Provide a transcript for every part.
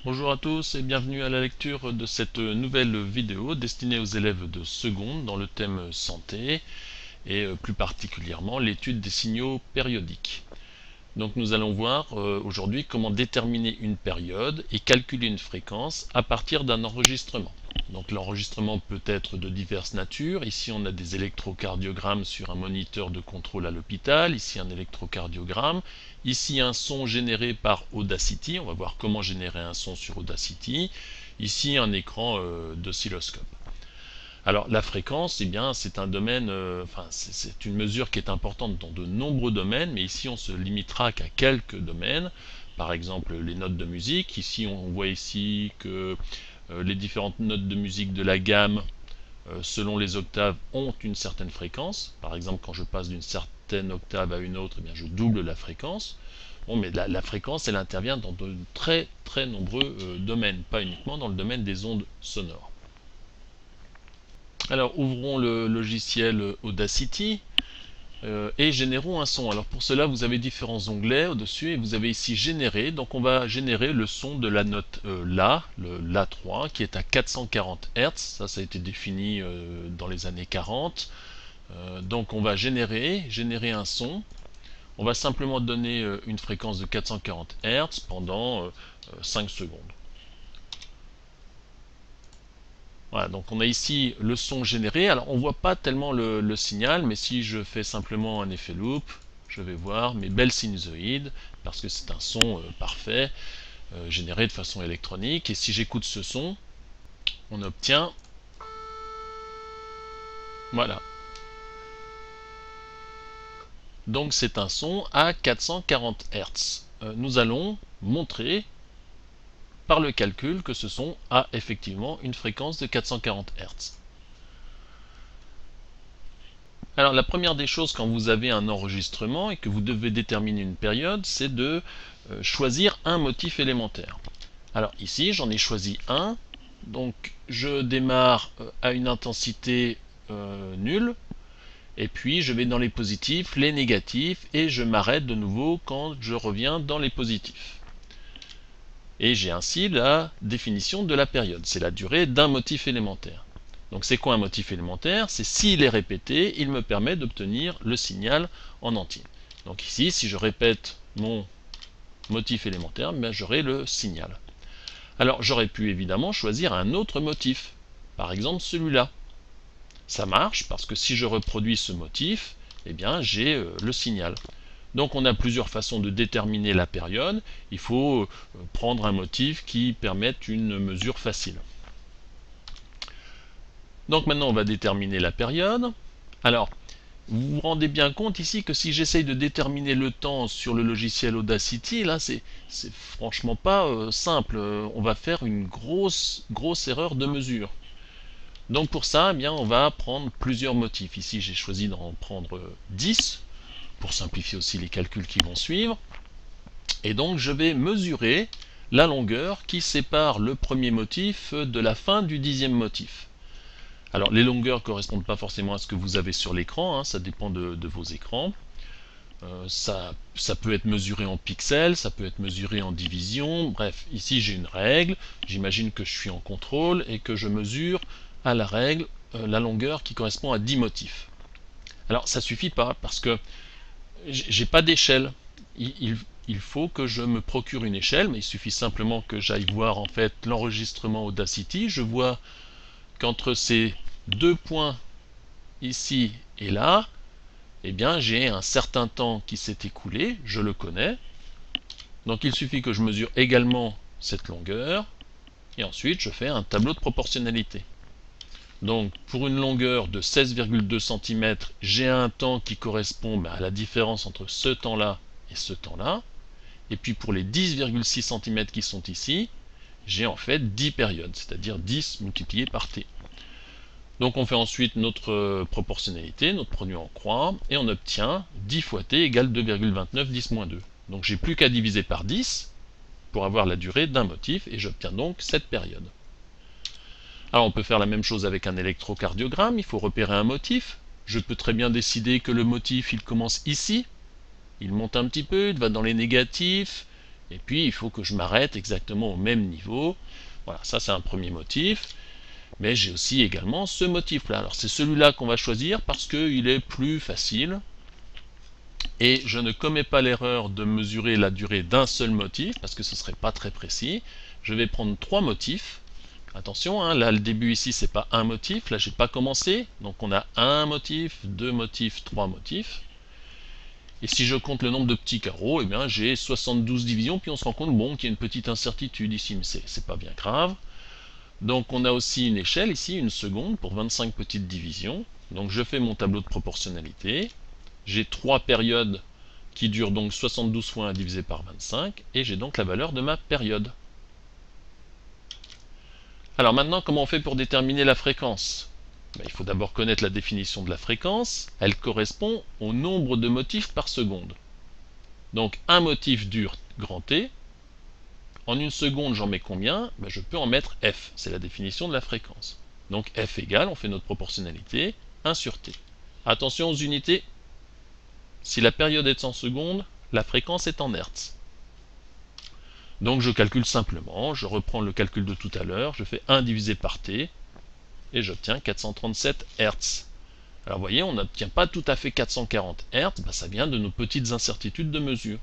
Bonjour à tous et bienvenue à la lecture de cette nouvelle vidéo destinée aux élèves de seconde dans le thème santé et plus particulièrement l'étude des signaux périodiques. Donc nous allons voir aujourd'hui comment déterminer une période et calculer une fréquence à partir d'un enregistrement. Donc l'enregistrement peut être de diverses natures. Ici on a des électrocardiogrammes sur un moniteur de contrôle à l'hôpital, ici un électrocardiogramme, ici un son généré par Audacity, on va voir comment générer un son sur Audacity, ici un écran d'oscilloscope. Alors la fréquence, eh bien, c'est un domaine, c'est une mesure qui est importante dans de nombreux domaines, mais ici on se limitera qu'à quelques domaines. Par exemple les notes de musique. Ici on voit ici que les différentes notes de musique de la gamme, selon les octaves, ont une certaine fréquence. Par exemple, quand je passe d'une certaine octave à une autre, eh bien, je double la fréquence. Bon, mais la fréquence, elle intervient dans de très très nombreux domaines, pas uniquement dans le domaine des ondes sonores. Alors ouvrons le logiciel Audacity et générons un son. Alors pour cela vous avez différents onglets au-dessus et vous avez ici générer. Donc on va générer le son de la note La, le La3 qui est à 440 Hz. Ça a été défini dans les années 40. Donc on va générer un son. On va simplement donner une fréquence de 440 Hz pendant 5 secondes. Voilà, donc on a ici le son généré. Alors on ne voit pas tellement le signal, mais si je fais simplement un effet loop, je vais voir mes belles sinusoïdes, parce que c'est un son parfait, généré de façon électronique. Et si j'écoute ce son, on obtient, voilà. Donc c'est un son à 440 Hz. Nous allons montrer par le calcul que ce son a effectivement une fréquence de 440 Hz. Alors la première des choses quand vous avez un enregistrement et que vous devez déterminer une période, c'est de choisir un motif élémentaire. Alors ici j'en ai choisi un, donc je démarre à une intensité nulle, et puis je vais dans les positifs, les négatifs, et je m'arrête de nouveau quand je reviens dans les positifs. Et j'ai ainsi la définition de la période, c'est la durée d'un motif élémentaire. Donc c'est quoi un motif élémentaire? C'est s'il est répété, il me permet d'obtenir le signal en entier. Donc ici, si je répète mon motif élémentaire, ben j'aurai le signal. Alors j'aurais pu évidemment choisir un autre motif, par exemple celui-là. Ça marche parce que si je reproduis ce motif, eh bien j'ai le signal. Donc on a plusieurs façons de déterminer la période. Il faut prendre un motif qui permette une mesure facile. Donc maintenant on va déterminer la période. Alors vous vous rendez bien compte ici que si j'essaye de déterminer le temps sur le logiciel Audacity, là c'est franchement pas simple. On va faire une grosse erreur de mesure. Donc pour ça, eh bien, on va prendre plusieurs motifs. Ici j'ai choisi d'en prendre 10 pour simplifier aussi les calculs qui vont suivre. Et donc je vais mesurer la longueur qui sépare le premier motif de la fin du 10e motif. Alors les longueurs ne correspondent pas forcément à ce que vous avez sur l'écran, hein, ça dépend de vos écrans. Ça peut être mesuré en pixels, ça peut être mesuré en division, bref, ici j'ai une règle, j'imagine que je suis en contrôle et que je mesure à la règle la longueur qui correspond à 10 motifs. Alors ça suffit pas parce que j'ai pas d'échelle. Il faut que je me procure une échelle, mais il suffit simplement que j'aille voir en fait l'enregistrement Audacity. Je vois qu'entre ces deux points ici et là, eh bien j'ai un certain temps qui s'est écoulé, je le connais. Donc il suffit que je mesure également cette longueur, et ensuite je fais un tableau de proportionnalité. Donc pour une longueur de 16,2 cm, j'ai un temps qui correspond à la différence entre ce temps-là et ce temps-là. Et puis pour les 10,6 cm qui sont ici, j'ai en fait 10 périodes, c'est-à-dire 10 multiplié par t. Donc on fait ensuite notre proportionnalité, notre produit en croix, et on obtient 10 fois t égale 2,29 10-2. Donc j'ai plus qu'à diviser par 10 pour avoir la durée d'un motif, et j'obtiens donc cette période. Alors on peut faire la même chose avec un électrocardiogramme, il faut repérer un motif. Je peux très bien décider que le motif il commence ici, il monte un petit peu, il va dans les négatifs, et puis il faut que je m'arrête exactement au même niveau. Voilà, ça c'est un premier motif. Mais j'ai aussi également ce motif-là. Alors c'est celui-là qu'on va choisir parce qu'il est plus facile. Et je ne commets pas l'erreur de mesurer la durée d'un seul motif, parce que ce ne serait pas très précis. Je vais prendre 3 motifs. Attention, hein, là le début ici c'est pas un motif, là j'ai pas commencé. Donc on a un motif, 2 motifs, 3 motifs. Et si je compte le nombre de petits carreaux, eh bien j'ai 72 divisions, puis on se rend compte bon, qu'il y a une petite incertitude ici, mais c'est pas bien grave. Donc on a aussi une échelle ici, une seconde, pour 25 petites divisions. Donc je fais mon tableau de proportionnalité. J'ai 3 périodes qui durent donc 72 fois 1 divisé par 25, et j'ai donc la valeur de ma période. Alors maintenant, comment on fait pour déterminer la fréquence? Il faut d'abord connaître la définition de la fréquence. Elle correspond au nombre de motifs par seconde. Donc un motif dure grand T. En une seconde, j'en mets combien? Je peux en mettre F, c'est la définition de la fréquence. Donc F égale, on fait notre proportionnalité, 1 sur T. Attention aux unités. Si la période est en secondes, la fréquence est en hertz. Donc je calcule simplement, je reprends le calcul de tout à l'heure, je fais 1 divisé par T, et j'obtiens 437 Hz. Alors vous voyez, on n'obtient pas tout à fait 440 Hz, ça vient de nos petites incertitudes de mesure.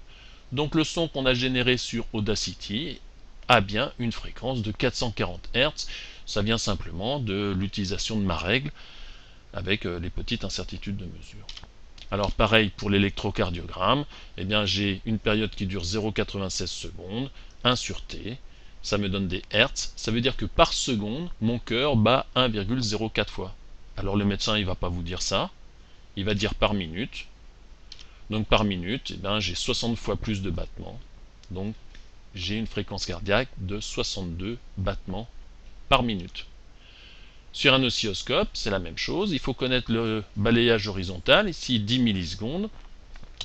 Donc le son qu'on a généré sur Audacity a bien une fréquence de 440 Hz. Ça vient simplement de l'utilisation de ma règle avec les petites incertitudes de mesure. Alors pareil pour l'électrocardiogramme, eh bien j'ai une période qui dure 0,96 secondes, 1 sur T, ça me donne des Hertz, ça veut dire que par seconde, mon cœur bat 1,04 fois. Alors le médecin il ne va pas vous dire ça, il va dire par minute. Donc par minute, eh bien, j'ai 60 fois plus de battements, donc j'ai une fréquence cardiaque de 62 battements par minute. Sur un oscilloscope, c'est la même chose. Il faut connaître le balayage horizontal, ici 10 millisecondes.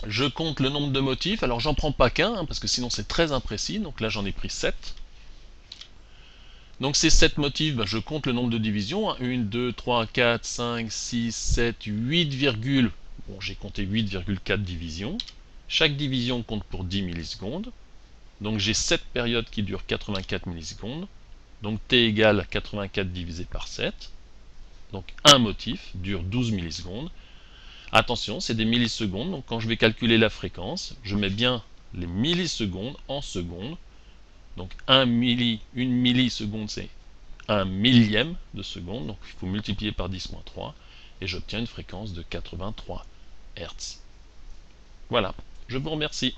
Je compte le nombre de motifs. Alors j'en prends pas qu'un, parce que sinon c'est très imprécis. Donc là j'en ai pris 7. Donc ces 7 motifs, je compte le nombre de divisions. 1, 2, 3, 4, 5, 6, 7, 8, bon j'ai compté 8,4 divisions. Chaque division compte pour 10 millisecondes. Donc j'ai 7 périodes qui durent 84 millisecondes. Donc T égale 84 divisé par 7. Donc un motif dure 12 millisecondes. Attention, c'est des millisecondes, donc quand je vais calculer la fréquence, je mets bien les millisecondes en secondes. Donc une milliseconde, c'est un millième de seconde, donc il faut multiplier par 10-3, et j'obtiens une fréquence de 83 Hz. Voilà, je vous remercie.